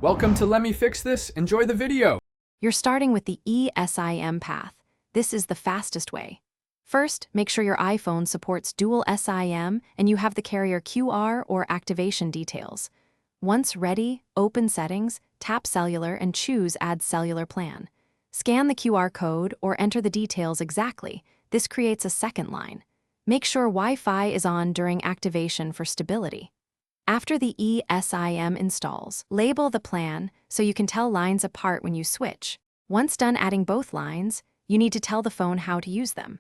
Welcome to Let Me Fix This. Enjoy the video. You're starting with the eSIM path. This is the fastest way. First, make sure your iPhone supports dual SIM and you have the carrier QR or activation details. Once ready, open Settings, tap Cellular and choose Add Cellular Plan. Scan the QR code or enter the details exactly. This creates a second line. Make sure Wi-Fi is on during activation for stability. After the eSIM installs, label the plan so you can tell lines apart when you switch. Once done adding both lines, you need to tell the phone how to use them.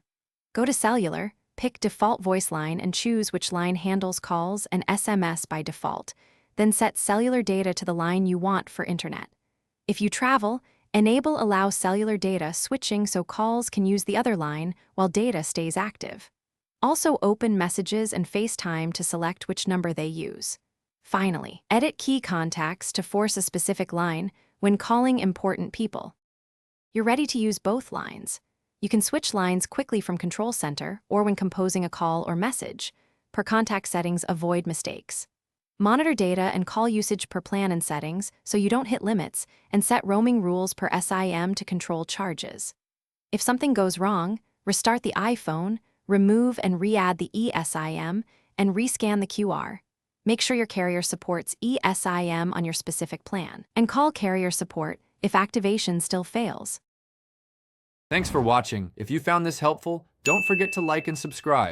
Go to Cellular, pick Default Voice Line and choose which line handles calls and SMS by default. Then set cellular data to the line you want for internet. If you travel, enable Allow Cellular Data switching so calls can use the other line while data stays active. Also open Messages and FaceTime to select which number they use. Finally, edit key contacts to force a specific line when calling important people. You're ready to use both lines. You can switch lines quickly from Control Center or when composing a call or message. Per contact settings, avoid mistakes. Monitor data and call usage per plan in settings so you don't hit limits, and set roaming rules per SIM to control charges. If something goes wrong, restart the iPhone, remove and re-add the eSIM, and rescan the QR. Make sure your carrier supports eSIM on your specific plan, and call carrier support if activation still fails. Thanks for watching. If you found this helpful, don't forget to like and subscribe.